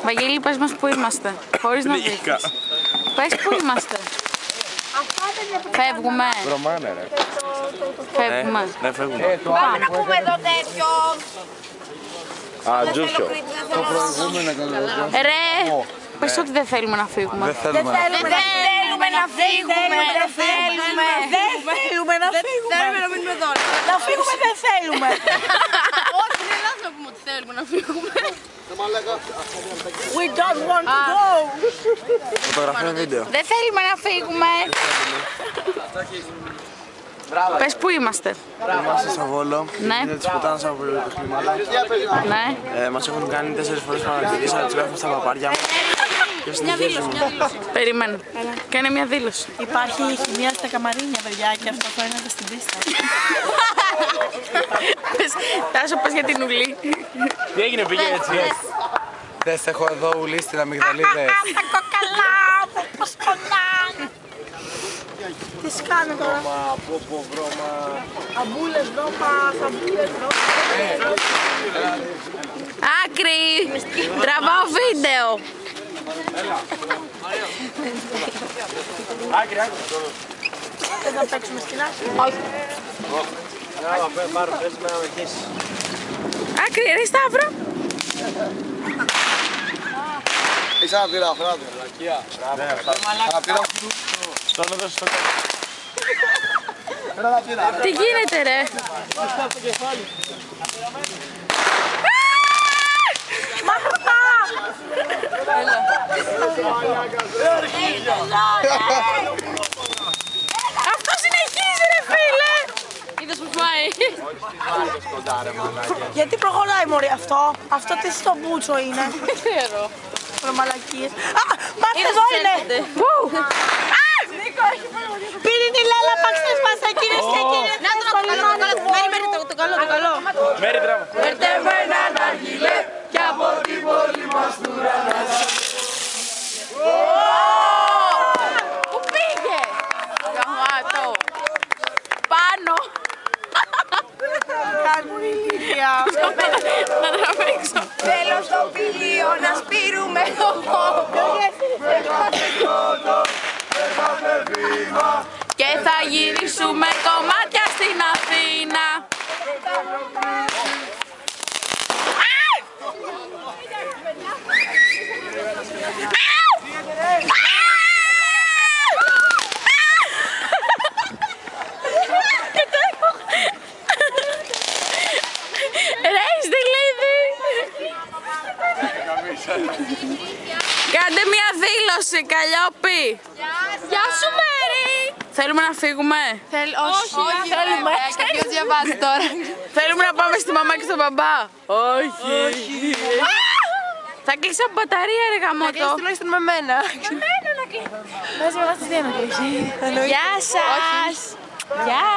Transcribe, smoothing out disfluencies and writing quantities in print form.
Βαγγέλη, πες μας που είμαστε, χωρίς να δείχνεις. Πες που είμαστε. Φεύγουμε. Βρωμάνε ρε. Φεύγουμε. Ναι, φεύγουμε. Πάμε να πούμε εδώ τέτοιο. Α, Τζούσιο. Το προηγούμενο καλό. Ρε, πες ότι δεν θέλουμε να φύγουμε. Δεν θέλουμε να φύγουμε. Δεν θέλουμε να φύγουμε. Δεν θέλουμε να φύγουμε. Θέλουμε να μείνουμε εδώ. Να φύγουμε δεν θέλουμε. Όχι, δεν λάθος να πούμε ότι θέλουμε να φύγουμε. We don't want to go. Φωτογραφία βίντεο. Δεν θέλουμε να φύγουμε. Πες που είμαστε. Είμαστε στο Βόλο. Ναι. Είναι της πουτάνας από τα χρήματα. Ναι. Μας έχουν κάνει 4 φορές παραγγελίες, αλλά τους γράφουμε στα παπάρια μας. Και συνεχίζουμε. Περίμενε. Κάνε μια δήλωση. Υπάρχει χημεία στα καμαρίνια, παιδιά, και αυτό φαίνεται στην πίστα. Τάσο, πες για την ουλή. Τι έγινε, πήγε έτσι. Δες, έχω εδώ ουλί στην αμυγδαλίδες. Τα κοκαλά μου, πώς πονάνε. Τι σκάνε τώρα. Βρώμα. Αμπούλες δώμα, αμπούλες δώμα. Άκρη. Τραβάω βίντεο. Άκρη, άκρη. Δεν θα παίξουμε στην άκρη. Όχι. Άκρη, ρε Σταύρο. Έχεις αναπτήρα, φράδυ. Αναπτήρα. Τώρα δώσε στο κάτω. Τι γίνεται, ρε. Αυτό συνεχίζει, ρε φίλε. Είδες που πάει. Γιατί προχωράει μωρή αυτό, αυτό τι στο μπούτσο είναι. Δεν ξέρω. Προμαλακίες. Α, μάθε εδώ είναι. Πού. Πήρε τη λάλα παξές μας, εκείνες και εκείνες. Να το καλό, το καλό. Μέρη τράβα. Περτεύω έναν αργυλέ κι από την πόλη μας του Ρανάς. Πού πήγε? Γαμάτο. Πάνω. Κάνουν ηλίθεια. Να τραβήξω. Θέλω στο πηλίο να σπείρουμε το πόπο. Και θα γυρίσουμε κομμάτια στην Αθήνα. Ρε, είστε γλύδι. Κάντε μια δήλωση, Καλλιόπη. Γεια σου, Μέρη. Θέλουμε να φύγουμε. Όχι, θέλουμε. Ποιος διαβάζει τώρα? Θέλουμε να πάμε στη μαμά και στον μπαμπά. Όχι. Θα κλείσει από μπαταρία, ρε γαμώτο. Τουλάχιστον με μένα. να κλείσει. Μέσα με μας τις δύο να κλείσει. Γεια σας. Γεια.